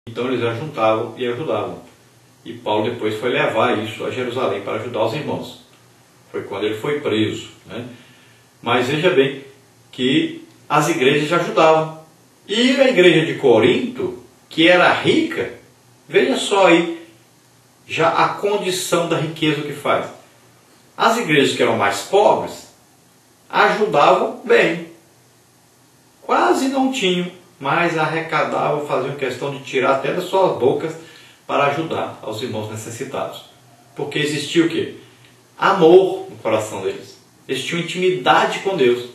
Então eles ajuntavam e ajudavam. E Paulo depois foi levar isso a Jerusalém para ajudar os irmãos. Foi quando ele foi preso, né? Mas veja bem que as igrejas já ajudavam. E a igreja de Corinto, que era rica, veja só aí já a condição da riqueza que faz. As igrejas que eram mais pobres ajudavam bem. Quase não tinham, mas arrecadavam, faziam questão de tirar até das suas bocas para ajudar aos irmãos necessitados. Porque existia o quê? Amor no coração deles. Eles tinham intimidade com Deus.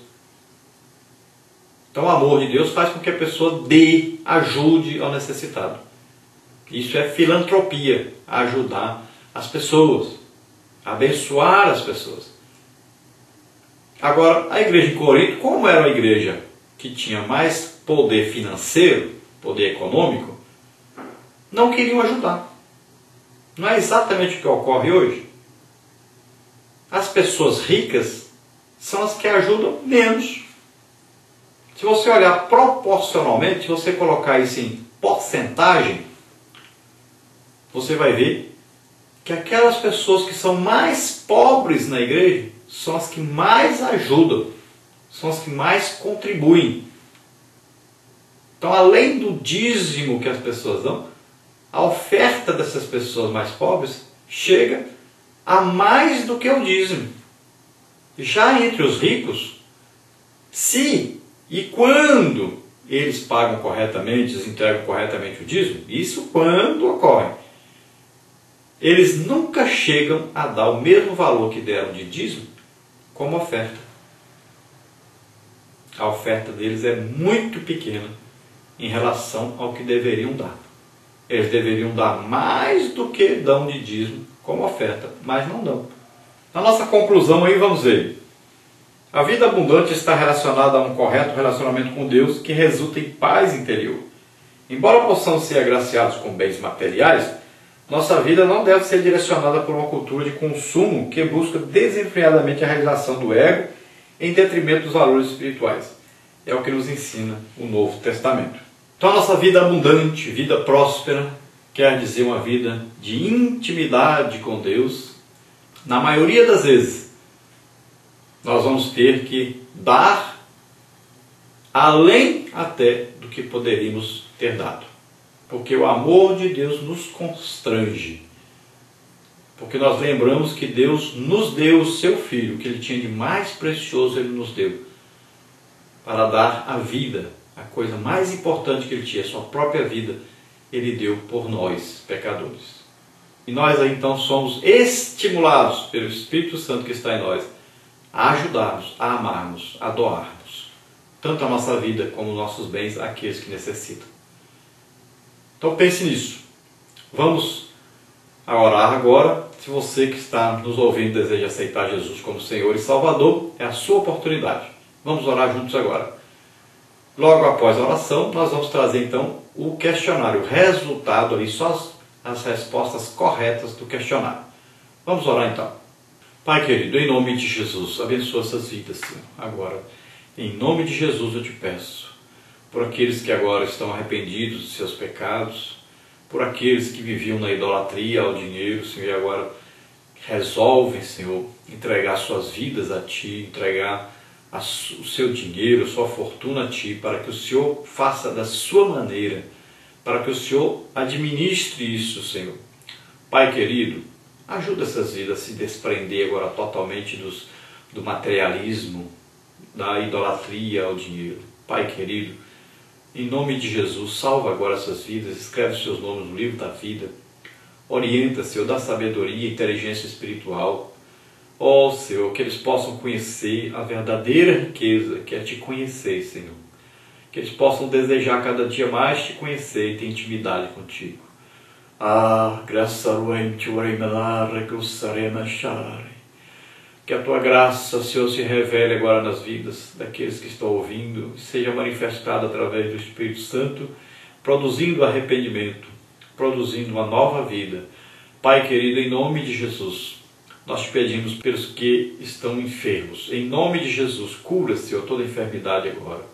Então o amor de Deus faz com que a pessoa dê, ajude ao necessitado. Isso é filantropia, ajudar as pessoas, abençoar as pessoas. Agora, a igreja de Corinto, como era uma igreja que tinha mais poder financeiro, poder econômico, não queriam ajudar. Não é exatamente o que ocorre hoje? As pessoas ricas são as que ajudam menos. Se você olhar proporcionalmente, se você colocar isso em porcentagem, você vai ver que aquelas pessoas que são mais pobres na igreja são as que mais ajudam, são as que mais contribuem. Então, além do dízimo que as pessoas dão, a oferta dessas pessoas mais pobres chega a mais do que o dízimo. Já entre os ricos, se e quando eles pagam corretamente, eles entregam corretamente o dízimo, isso quando ocorre, eles nunca chegam a dar o mesmo valor que deram de dízimo como oferta. A oferta deles é muito pequena em relação ao que deveriam dar. Eles deveriam dar mais do que dão de dízimo como oferta, mas não dão. Na nossa conclusão aí vamos ver. A vida abundante está relacionada a um correto relacionamento com Deus que resulta em paz interior. Embora possamos ser agraciados com bens materiais, nossa vida não deve ser direcionada por uma cultura de consumo que busca desenfreadamente a realização do ego em detrimento dos valores espirituais. É o que nos ensina o Novo Testamento. Então a nossa vida abundante, vida próspera, quer dizer uma vida de intimidade com Deus. Na maioria das vezes, nós vamos ter que dar além até do que poderíamos ter dado. Porque o amor de Deus nos constrange. Porque nós lembramos que Deus nos deu o seu Filho, o que Ele tinha de mais precioso Ele nos deu, para dar a vida, a coisa mais importante que Ele tinha, a sua própria vida, Ele deu por nós, pecadores. E nós aí, então somos estimulados pelo Espírito Santo que está em nós, a ajudarmos, a amarmos, a doarmos, tanto a nossa vida como os nossos bens àqueles que necessitam. Então pense nisso. Vamos a orar agora. Se você que está nos ouvindo deseja aceitar Jesus como Senhor e Salvador, é a sua oportunidade. Vamos orar juntos agora. Logo após a oração, nós vamos trazer então o questionário, o resultado ali, só as respostas corretas do questionário. Vamos orar então. Pai querido, em nome de Jesus, abençoa essas vidas, Senhor. Agora, em nome de Jesus eu te peço, por aqueles que agora estão arrependidos de seus pecados, por aqueles que viviam na idolatria ao dinheiro, Senhor, e agora resolvem, Senhor, entregar suas vidas a Ti, entregar o seu dinheiro, a sua fortuna a Ti, para que o Senhor faça da sua maneira, para que o Senhor administre isso, Senhor. Pai querido, ajuda essas vidas a se desprender agora totalmente do materialismo, da idolatria ao dinheiro. Pai querido, em nome de Jesus, salva agora essas vidas, escreve os seus nomes no livro da vida, orienta, Senhor, dá sabedoria e inteligência espiritual. Ó Senhor, que eles possam conhecer a verdadeira riqueza que é te conhecer, Senhor. Que eles possam desejar cada dia mais te conhecer e ter intimidade contigo. Que a tua graça, Senhor, se revele agora nas vidas daqueles que estão ouvindo, e seja manifestada através do Espírito Santo, produzindo arrependimento, produzindo uma nova vida. Pai querido, em nome de Jesus, nós te pedimos pelos que estão enfermos. Em nome de Jesus, cura, Senhor, toda enfermidade agora.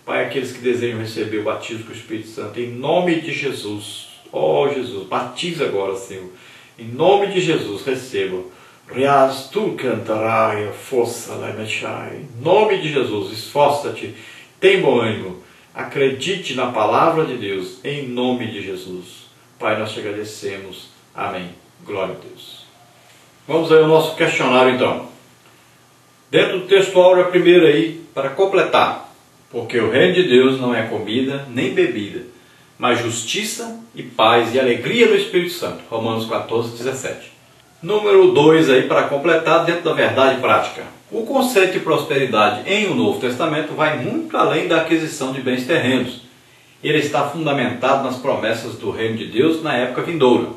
Pai, aqueles que desejam receber o batismo com o Espírito Santo, em nome de Jesus, Oh Jesus, batiza agora, Senhor. Em nome de Jesus, receba. Rias tu cantarai, força lemechai. Em nome de Jesus, esforça-te, tem bom ânimo, acredite na palavra de Deus, em nome de Jesus. Pai, nós te agradecemos. Amém. Glória a Deus. Vamos aí ao nosso questionário então. Dentro do textual, a primeira aí, para completar. Porque o reino de Deus não é comida nem bebida, mas justiça e paz e alegria no Espírito Santo. Romanos 14, 17. Número 2 aí, para completar, dentro da verdade prática. O conceito de prosperidade em o Novo Testamento vai muito além da aquisição de bens terrenos. Ele está fundamentado nas promessas do reino de Deus na época vindoura.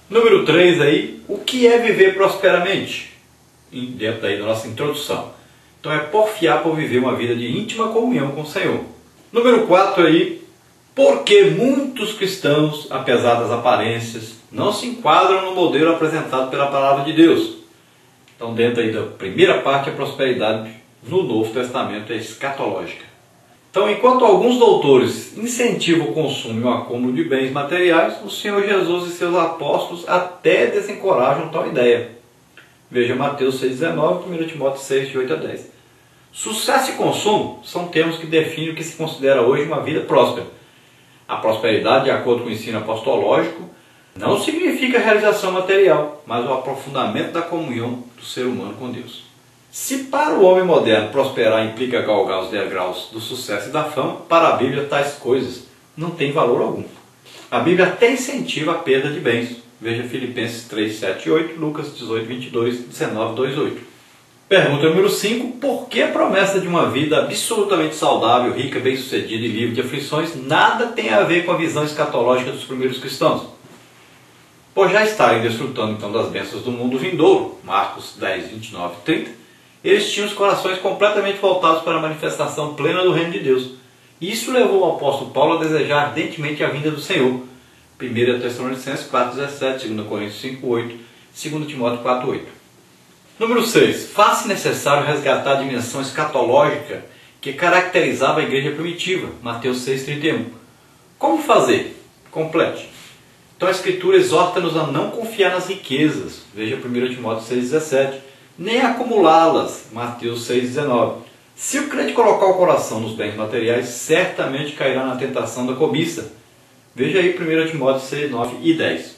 Número 3 aí, o que é viver prosperamente? Dentro aí da nossa introdução. Então é porfiar por viver uma vida de íntima comunhão com o Senhor. Número 4 aí, porque muitos cristãos, apesar das aparências, não se enquadram no modelo apresentado pela palavra de Deus. Então dentro aí da primeira parte, a prosperidade no Novo Testamento é escatológica. Então, enquanto alguns doutores incentivam o consumo e o acúmulo de bens materiais, o Senhor Jesus e seus apóstolos até desencorajam tal ideia. Veja Mateus 6,19 e 1 Timóteo 6, de 8 a 10. Sucesso e consumo são termos que definem o que se considera hoje uma vida próspera. A prosperidade, de acordo com o ensino apostológico, não significa realização material, mas o aprofundamento da comunhão do ser humano com Deus. Se para o homem moderno prosperar implica galgar os degraus do sucesso e da fama, para a Bíblia tais coisas não têm valor algum. A Bíblia até incentiva a perda de bens. Veja Filipenses 3, 7 e 8, Lucas 18, 22, 19, 2, 8. Pergunta número 5. Por que a promessa de uma vida absolutamente saudável, rica, bem-sucedida e livre de aflições nada tem a ver com a visão escatológica dos primeiros cristãos? Por já estarem desfrutando então das bênçãos do mundo vindouro, Marcos 10, 29 e 30, eles tinham os corações completamente voltados para a manifestação plena do reino de Deus. E isso levou o apóstolo Paulo a desejar ardentemente a vinda do Senhor. 1 Tessalonicenses 4, 17, 2 Coríntios 5, 8, 2 Timóteo 4, 8. Número 6. Faz-se necessário resgatar a dimensão escatológica que caracterizava a igreja primitiva. Mateus 6, 31. Como fazer? Complete. Então a Escritura exorta-nos a não confiar nas riquezas. Veja 1 Timóteo 6, 17. Nem acumulá-las, Mateus 6,19. Se o crente colocar o coração nos bens materiais, certamente cairá na tentação da cobiça. Veja aí 1 Timóteo 6, 9 e 10.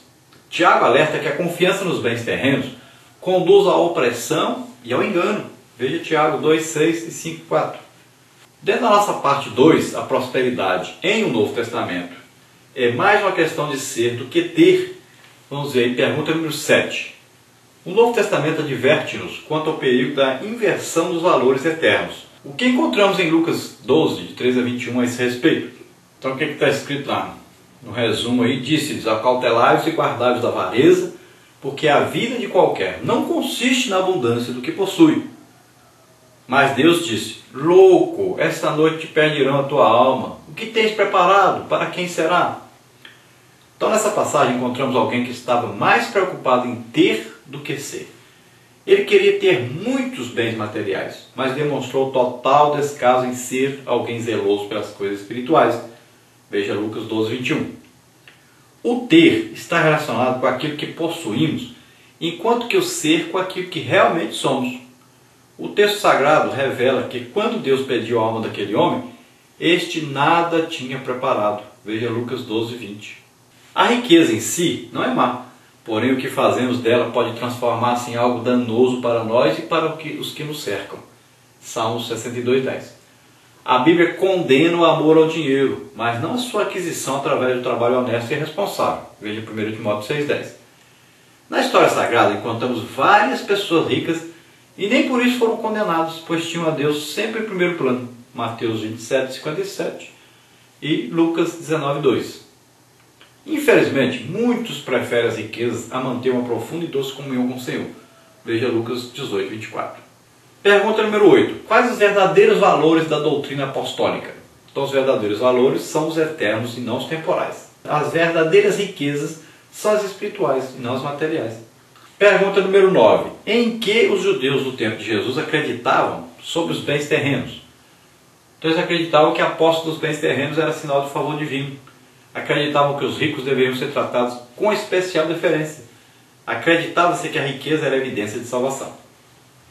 Tiago alerta que a confiança nos bens terrenos conduz à opressão e ao engano. Veja Tiago 2, 6 e 5, 4. Dentro da nossa parte 2, a prosperidade em o Novo Testamento é mais uma questão de ser do que ter. Vamos ver aí, pergunta número 7. O Novo Testamento adverte-nos quanto ao perigo da inversão dos valores eternos. O que encontramos em Lucas 12, de 13 a 21 a esse respeito? Então o que está escrito lá? No resumo aí, disse-lhes: acautelai-vos e guardai-vos da avareza, porque a vida de qualquer não consiste na abundância do que possui. Mas Deus disse: louco, esta noite te perdirão a tua alma. O que tens preparado? Para quem será? Então nessa passagem encontramos alguém que estava mais preocupado em ter do que ser. Ele queria ter muitos bens materiais, mas demonstrou total descaso em ser alguém zeloso pelas coisas espirituais. Veja Lucas 12, 21. O ter está relacionado com aquilo que possuímos, enquanto que o ser com aquilo que realmente somos. O texto sagrado revela que quando Deus pediu a alma daquele homem, este nada tinha preparado. Veja Lucas 12, 20. A riqueza em si não é má, porém o que fazemos dela pode transformar-se em algo danoso para nós e para os que nos cercam. Salmos 62, 10. A Bíblia condena o amor ao dinheiro, mas não a sua aquisição através do trabalho honesto e responsável. Veja 1 Timóteo 6, 10. Na história sagrada encontramos várias pessoas ricas e nem por isso foram condenados, pois tinham a Deus sempre em primeiro plano. Mateus 27, 57 e Lucas 19, 2. Infelizmente, muitos preferem as riquezas a manter uma profunda e doce comunhão com o Senhor. Veja Lucas 18, 24. Pergunta número 8. Quais os verdadeiros valores da doutrina apostólica? Então, os verdadeiros valores são os eternos e não os temporais. As verdadeiras riquezas são as espirituais e não as materiais. Pergunta número 9. Em que os judeus do tempo de Jesus acreditavam sobre os bens terrenos? Então, eles acreditavam que a posse dos bens terrenos era sinal de favor divino. acreditavam que os ricos deveriam ser tratados com especial deferência. Acreditava-se que a riqueza era evidência de salvação.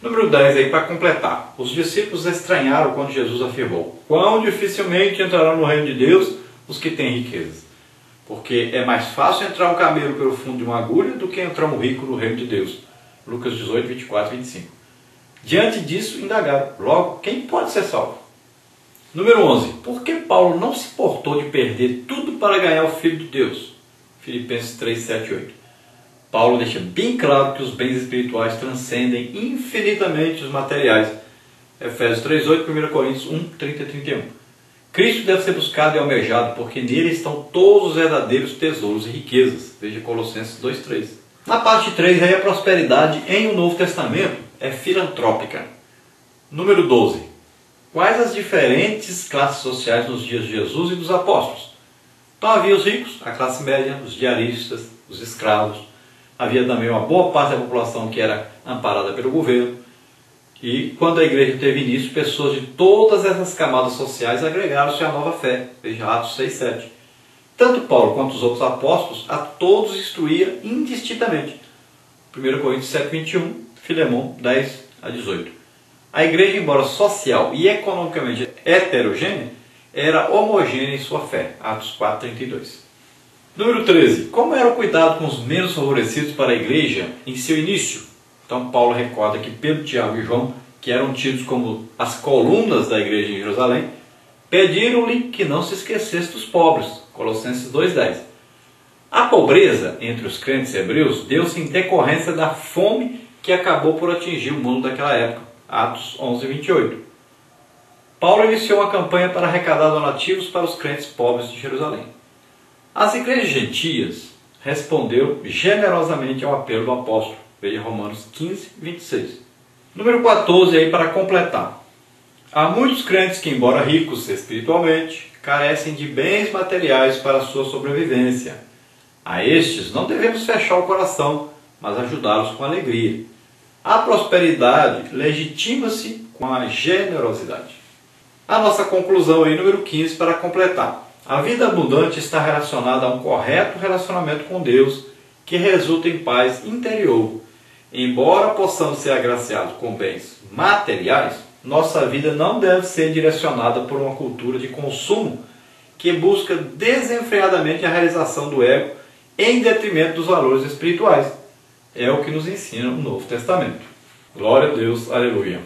Número 10 aí para completar. Os discípulos estranharam quando Jesus afirmou: quão dificilmente entrarão no reino de Deus os que têm riquezas. Porque é mais fácil entrar um camelo pelo fundo de uma agulha do que entrar um rico no reino de Deus. Lucas 18, 24 e 25. Diante disso, indagaram: logo, quem pode ser salvo? Número 11. Por que Paulo não se importou de perder tudo para ganhar o Filho de Deus? Filipenses 3, 7 e 8. Paulo deixa bem claro que os bens espirituais transcendem infinitamente os materiais. Efésios 3, 8, 1 Coríntios 1, 30 e 31. Cristo deve ser buscado e almejado, porque nele estão todos os verdadeiros tesouros e riquezas. Veja Colossenses 2, 3. Na parte 3, aí a prosperidade em o Novo Testamento é filantrópica. Número 12. Quais as diferentes classes sociais nos dias de Jesus e dos apóstolos? Então havia os ricos, a classe média, os diaristas, os escravos. Havia também uma boa parte da população que era amparada pelo governo. E quando a igreja teve início, pessoas de todas essas camadas sociais agregaram-se à nova fé. Veja Atos 6, 7. Tanto Paulo quanto os outros apóstolos, a todos instruía indistintamente. 1 Coríntios 7, 21, Filemão 10 a 18. A igreja, embora social e economicamente heterogênea, era homogênea em sua fé. Atos 4, 32. Número 13. Como era o cuidado com os menos favorecidos para a igreja em seu início? Então Paulo recorda que Pedro, Tiago e João, que eram tidos como as colunas da igreja em Jerusalém, pediram-lhe que não se esquecesse dos pobres. Colossenses 2,10. A pobreza entre os crentes hebreus deu-se em decorrência da fome que acabou por atingir o mundo daquela época. Atos 11, 28. Paulo iniciou uma campanha para arrecadar donativos para os crentes pobres de Jerusalém. As igrejas gentias responderam generosamente ao apelo do apóstolo. Veja Romanos 15, 26. Número 14 aí para completar. Há muitos crentes que, embora ricos espiritualmente, carecem de bens materiais para a sua sobrevivência. A estes não devemos fechar o coração, mas ajudá-los com alegria. A prosperidade legitima-se com a generosidade. A nossa conclusão aí, número 15, para completar. A vida abundante está relacionada a um correto relacionamento com Deus, que resulta em paz interior. Embora possamos ser agraciados com bens materiais, nossa vida não deve ser direcionada por uma cultura de consumo que busca desenfreadamente a realização do ego em detrimento dos valores espirituais. É o que nos ensina o Novo Testamento. Glória a Deus, aleluia.